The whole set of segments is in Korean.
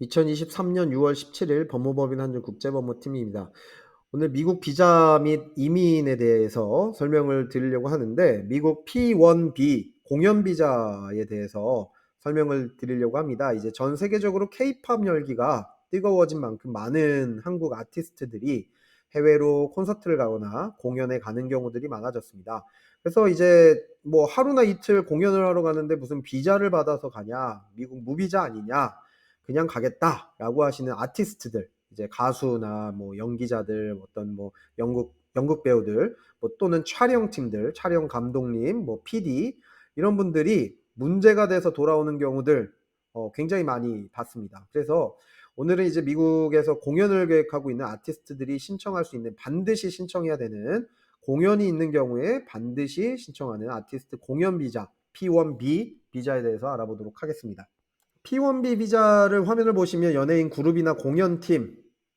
2023년 6월 17일 법무법인 한중국제법무팀입니다. 오늘 미국 비자 및 이민에 대해서 설명을 드리려고 하는데, 미국 P1B 공연 비자에 대해서 설명을 드리려고 합니다. 이제 전 세계적으로 K-팝 열기가 뜨거워진 만큼 많은 한국 아티스트들이 해외로 콘서트를 가거나 공연에 가는 경우들이 많아졌습니다. 그래서 이제 뭐 하루나 이틀 공연을 하러 가는데 무슨 비자를 받아서 가냐, 미국 무비자 아니냐, 그냥 가겠다라고 하시는 아티스트들, 이제 가수나 뭐 연기자들, 어떤 뭐 연극 배우들, 뭐 또는 촬영팀들, 촬영 감독님, 뭐 PD, 이런 분들이 문제가 돼서 돌아오는 경우들 굉장히 많이 봤습니다. 그래서 오늘은 이제 미국에서 공연을 계획하고 있는 아티스트들이 신청할 수 있는, 반드시 신청해야 되는, 공연이 있는 경우에 반드시 신청하는 아티스트 공연 비자, P1B 비자에 대해서 알아보도록 하겠습니다. P1B 비자를 화면을 보시면 연예인 그룹이나 공연팀,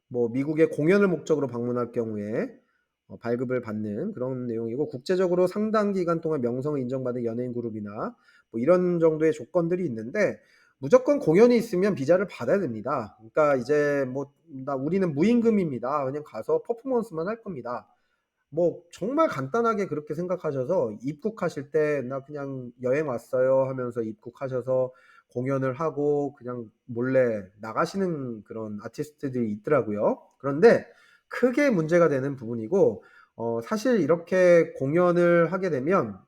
뭐 미국의 공연을 목적으로 방문할 경우에 발급을 받는 그런 내용이고, 국제적으로 상당 기간 동안 명성을 인정받은 연예인 그룹이나 뭐 이런 정도의 조건들이 있는데, 무조건 공연이 있으면 비자를 받아야 됩니다. 그러니까 이제 뭐 우리는 무임금입니다, 그냥 가서 퍼포먼스만 할 겁니다, 뭐 정말 간단하게 그렇게 생각하셔서 입국하실 때 나 그냥 여행 왔어요 하면서 입국하셔서 공연을 하고 그냥 몰래 나가시는 그런 아티스트들이 있더라고요. 그런데 크게 문제가 되는 부분이고, 사실 이렇게 공연을 하게 되면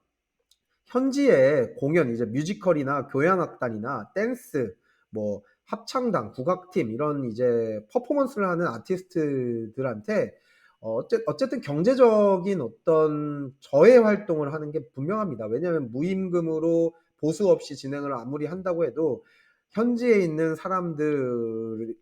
현지에 공연, 이제 뮤지컬이나 교향악단이나 댄스, 뭐 합창단, 국악팀, 이런 이제 퍼포먼스를 하는 아티스트들한테 어쨌든 경제적인 어떤 저해 활동을 하는 게 분명합니다. 왜냐하면 무임금으로 보수 없이 진행을 아무리 한다고 해도 현지에 있는 사람들을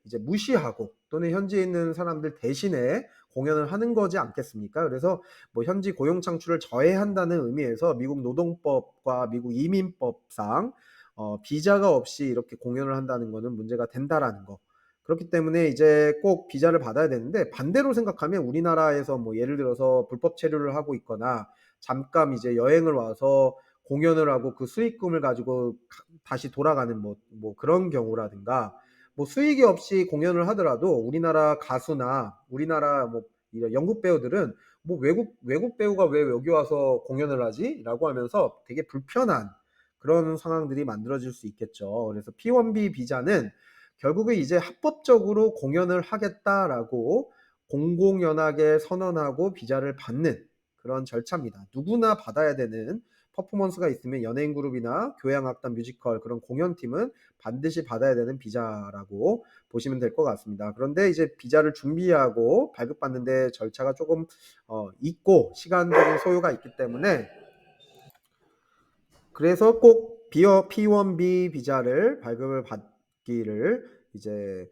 이제 무시하고, 또는 현지에 있는 사람들 대신에 공연을 하는 거지 않겠습니까? 그래서 뭐 현지 고용 창출을 저해한다는 의미에서 미국 노동법과 미국 이민법상 비자가 없이 이렇게 공연을 한다는 거는 문제가 된다라는 거. 그렇기 때문에 이제 꼭 비자를 받아야 되는데, 반대로 생각하면 우리나라에서 뭐 예를 들어서 불법 체류를 하고 있거나 잠깐 이제 여행을 와서 공연을 하고 그 수익금을 가지고 다시 돌아가는 뭐 그런 경우라든가, 뭐 수익이 없이 공연을 하더라도 우리나라 가수나 우리나라 뭐 이런 연극 배우들은 뭐 외국 배우가 왜 여기 와서 공연을 하지? 라고 하면서 되게 불편한 그런 상황들이 만들어질 수 있겠죠. 그래서 P1B 비자는 결국에 이제 합법적으로 공연을 하겠다라고 공공연하게 선언하고 비자를 받는 그런 절차입니다. 누구나 받아야 되는, 퍼포먼스가 있으면 연예인 그룹이나 교향악단, 뮤지컬, 그런 공연팀은 반드시 받아야 되는 비자라고 보시면 될 것 같습니다. 그런데 이제 비자를 준비하고 발급받는데 절차가 조금 있고 시간적인 소요가 있기 때문에, 그래서 꼭 P1B 비자를 발급을 받기를 이제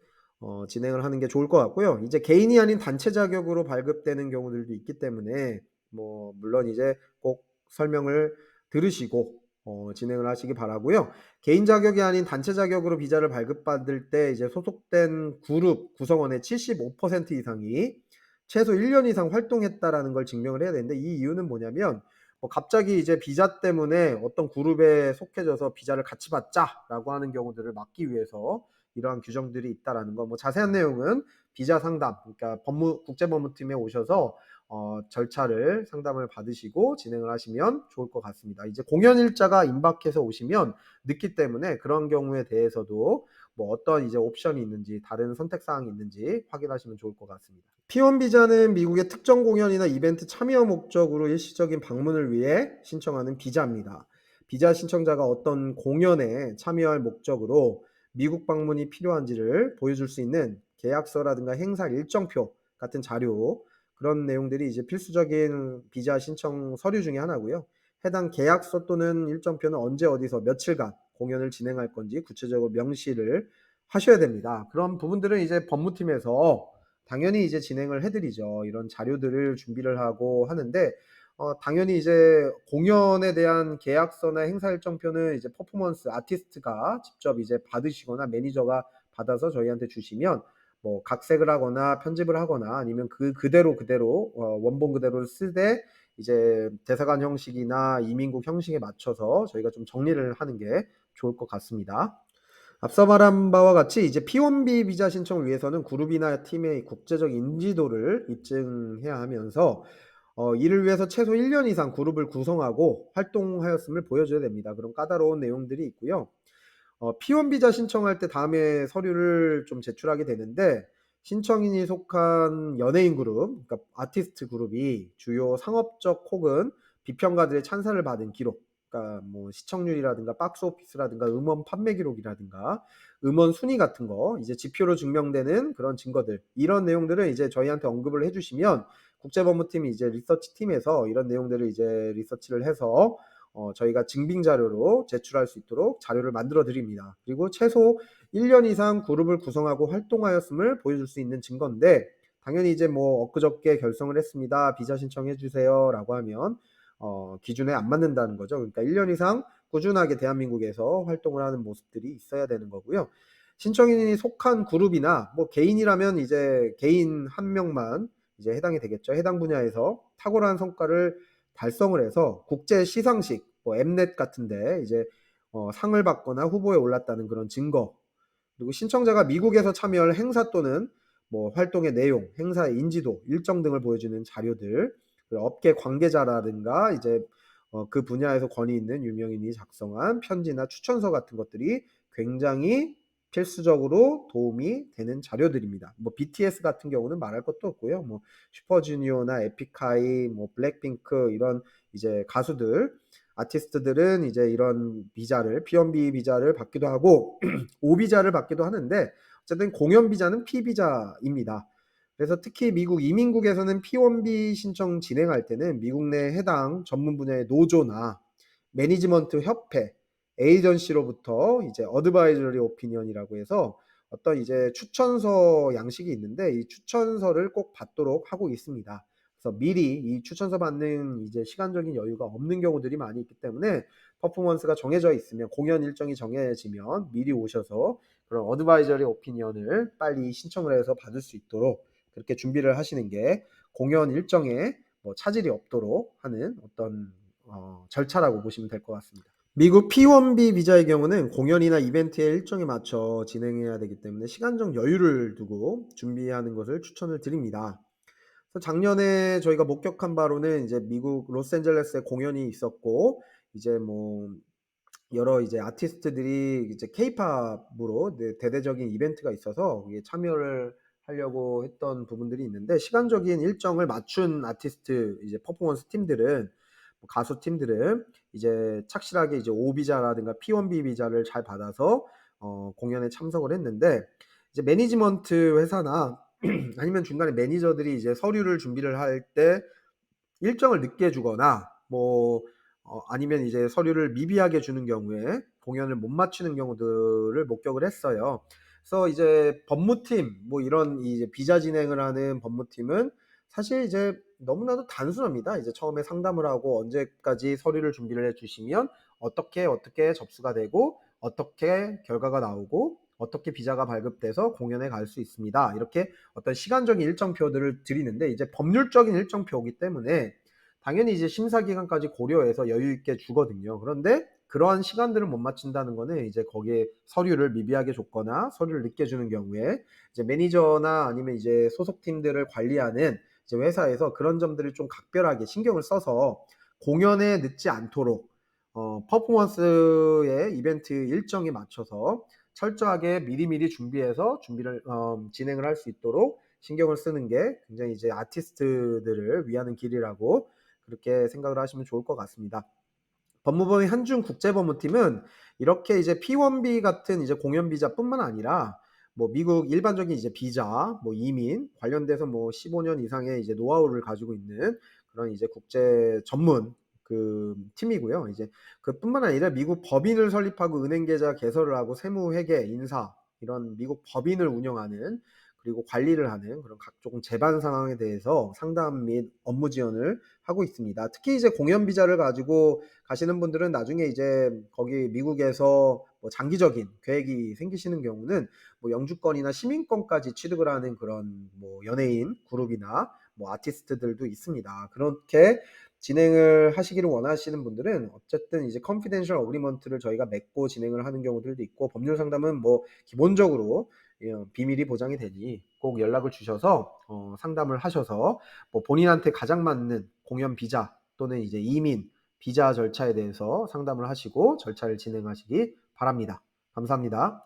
진행을 하는 게 좋을 것 같고요. 이제 개인이 아닌 단체 자격으로 발급되는 경우들도 있기 때문에, 뭐 물론 이제 꼭 설명을 들으시고 진행을 하시기 바라고요. 개인 자격이 아닌 단체 자격으로 비자를 발급받을 때 이제 소속된 그룹 구성원의 75% 이상이 최소 1년 이상 활동했다라는 걸 증명을 해야 되는데, 이 이유는 뭐냐면, 뭐 갑자기 이제 비자 때문에 어떤 그룹에 속해져서 비자를 같이 받자라고 하는 경우들을 막기 위해서 이러한 규정들이 있다라는 거. 뭐 자세한 내용은 비자 상담, 그러니까 국제법무팀에 오셔서 절차를 상담을 받으시고 진행을 하시면 좋을 것 같습니다. 이제 공연 일자가 임박해서 오시면 늦기 때문에 그런 경우에 대해서도 뭐 어떤 이제 옵션이 있는지, 다른 선택 사항이 있는지 확인하시면 좋을 것 같습니다. P1 비자는 미국의 특정 공연이나 이벤트 참여 목적으로 일시적인 방문을 위해 신청하는 비자입니다. 비자 신청자가 어떤 공연에 참여할 목적으로 미국 방문이 필요한지를 보여줄 수 있는 계약서라든가 행사 일정표 같은 자료, 그런 내용들이 이제 필수적인 비자 신청 서류 중에 하나고요. 해당 계약서 또는 일정표는 언제 어디서 며칠간 공연을 진행할 건지 구체적으로 명시를 하셔야 됩니다. 그런 부분들은 이제 법무팀에서 당연히 이제 진행을 해드리죠. 이런 자료들을 준비를 하고 하는데, 당연히 이제 공연에 대한 계약서나 행사 일정표는 이제 퍼포먼스 아티스트가 직접 이제 받으시거나 매니저가 받아서 저희한테 주시면 뭐 각색을 하거나 편집을 하거나, 아니면 그대로 원본 그대로 쓰되 이제 대사관 형식이나 이민국 형식에 맞춰서 저희가 좀 정리를 하는 게 좋을 것 같습니다. 앞서 말한 바와 같이 이제 P1B 비자 신청을 위해서는 그룹이나 팀의 국제적 인지도를 입증해야 하면서 이를 위해서 최소 1년 이상 그룹을 구성하고 활동하였음을 보여줘야 됩니다. 그런 까다로운 내용들이 있고요. P1 비자 신청할 때 다음에 서류를 좀 제출하게 되는데, 신청인이 속한 연예인 그룹, 그러니까 아티스트 그룹이 주요 상업적 혹은 비평가들의 찬사를 받은 기록, 그러니까 뭐 시청률이라든가 박스 오피스라든가 음원 판매 기록이라든가 음원 순위 같은 거, 이제 지표로 증명되는 그런 증거들, 이런 내용들을 이제 저희한테 언급을 해주시면 국제법무팀이 이제 리서치 팀에서 이런 내용들을 이제 리서치를 해서 저희가 증빙 자료로 제출할 수 있도록 자료를 만들어 드립니다. 그리고 최소 1년 이상 그룹을 구성하고 활동하였음을 보여줄 수 있는 증거인데, 당연히 이제 뭐 엊그저께 결성을 했습니다. 비자 신청해 주세요라고 하면 기준에 안 맞는다는 거죠. 그러니까 1년 이상 꾸준하게 대한민국에서 활동을 하는 모습들이 있어야 되는 거고요. 신청인이 속한 그룹이나 뭐 개인이라면 이제 개인 한 명만 이제 해당이 되겠죠. 해당 분야에서 탁월한 성과를 달성을 해서 국제 시상식, 뭐 엠넷 같은데 이제 상을 받거나 후보에 올랐다는 그런 증거, 그리고 신청자가 미국에서 참여할 행사 또는 뭐 활동의 내용, 행사의 인지도, 일정 등을 보여주는 자료들, 그리고 업계 관계자라든가 이제 그 분야에서 권위 있는 유명인이 작성한 편지나 추천서 같은 것들이 굉장히 필수적으로 도움이 되는 자료들입니다. 뭐 BTS 같은 경우는 말할 것도 없고요. 뭐 슈퍼주니어나 에픽하이, 뭐 블랙핑크 이런 이제 가수들, 아티스트들은 이제 이런 비자를 P1B 비자를 받기도 하고 O 비자를 받기도 하는데, 어쨌든 공연 비자는 P 비자입니다. 그래서 특히 미국 이민국에서는 P1B 신청 진행할 때는 미국 내 해당 전문 분야의 노조나 매니지먼트 협회, 에이전시로부터 이제 어드바이저리 오피니언이라고 해서 어떤 이제 추천서 양식이 있는데, 이 추천서를 꼭 받도록 하고 있습니다. 그래서 미리 이 추천서 받는 이제 시간적인 여유가 없는 경우들이 많이 있기 때문에, 퍼포먼스가 정해져 있으면, 공연 일정이 정해지면 미리 오셔서 그런 어드바이저리 오피니언을 빨리 신청을 해서 받을 수 있도록 그렇게 준비를 하시는 게 공연 일정에 뭐 차질이 없도록 하는 어떤 절차라고 보시면 될 것 같습니다. 미국 P1B 비자의 경우는 공연이나 이벤트의 일정에 맞춰 진행해야 되기 때문에 시간적 여유를 두고 준비하는 것을 추천을 드립니다. 그래서 작년에 저희가 목격한 바로는 이제 미국 로스앤젤레스에 공연이 있었고, 이제 뭐 여러 이제 아티스트들이 이제 케이팝으로 대대적인 이벤트가 있어서 거기에 참여를 하려고 했던 부분들이 있는데, 시간적인 일정을 맞춘 아티스트 이제 퍼포먼스 팀들은, 뭐 가수 팀들은 이제 착실하게 이제 O 비자라든가 P1B 비자를 잘 받아서 공연에 참석을 했는데, 이제 매니지먼트 회사나 아니면 중간에 매니저들이 이제 서류를 준비를 할 때 일정을 늦게 주거나 뭐 아니면 이제 서류를 미비하게 주는 경우에 공연을 못 마치는 경우들을 목격을 했어요. 그래서 이제 법무팀, 뭐 이런 이제 비자 진행을 하는 법무팀은 사실 이제 너무나도 단순합니다. 이제 처음에 상담을 하고 언제까지 서류를 준비를 해 주시면 어떻게 접수가 되고 어떻게 결과가 나오고 어떻게 비자가 발급돼서 공연에 갈 수 있습니다. 이렇게 어떤 시간적인 일정표들을 드리는데, 이제 법률적인 일정표이기 때문에 당연히 이제 심사 기간까지 고려해서 여유 있게 주거든요. 그런데 그러한 시간들을 못 맞춘다는 거는 이제 거기에 서류를 미비하게 줬거나 서류를 늦게 주는 경우에 이제 매니저나 아니면 이제 소속팀들을 관리하는 이제 회사에서 그런 점들을 좀 각별하게 신경을 써서 공연에 늦지 않도록 퍼포먼스의 이벤트 일정에 맞춰서 철저하게 미리미리 준비해서 준비를 진행을 할 수 있도록 신경을 쓰는 게 굉장히 이제 아티스트들을 위하는 길이라고 그렇게 생각을 하시면 좋을 것 같습니다. 법무부의 한중 국제법무팀은 이렇게 이제 P1B 같은 이제 공연 비자뿐만 아니라 뭐 미국 일반적인 이제 비자, 뭐 이민 관련돼서 뭐 15년 이상의 이제 노하우를 가지고 있는 그런 이제 국제 전문 그 팀이고요. 이제 그뿐만 아니라 미국 법인을 설립하고 은행 계좌 개설을 하고 세무 회계, 인사 이런 미국 법인을 운영하는, 그리고 관리를 하는 그런 각종 재반 상황에 대해서 상담 및 업무 지원을 하고 있습니다. 특히 이제 공연 비자를 가지고 가시는 분들은 나중에 이제 거기 미국에서 뭐 장기적인 계획이 생기시는 경우는 뭐 영주권이나 시민권까지 취득을 하는 그런 뭐 연예인 그룹이나 뭐 아티스트들도 있습니다. 그렇게 진행을 하시기를 원하시는 분들은 어쨌든 이제 confidential agreement를 저희가 맺고 진행을 하는 경우들도 있고, 법률 상담은 뭐 기본적으로 비밀이 보장이 되니 꼭 연락을 주셔서 상담을 하셔서 뭐 본인한테 가장 맞는 공연 비자 또는 이제 이민 비자 절차에 대해서 상담을 하시고 절차를 진행하시기 바랍니다. 감사합니다.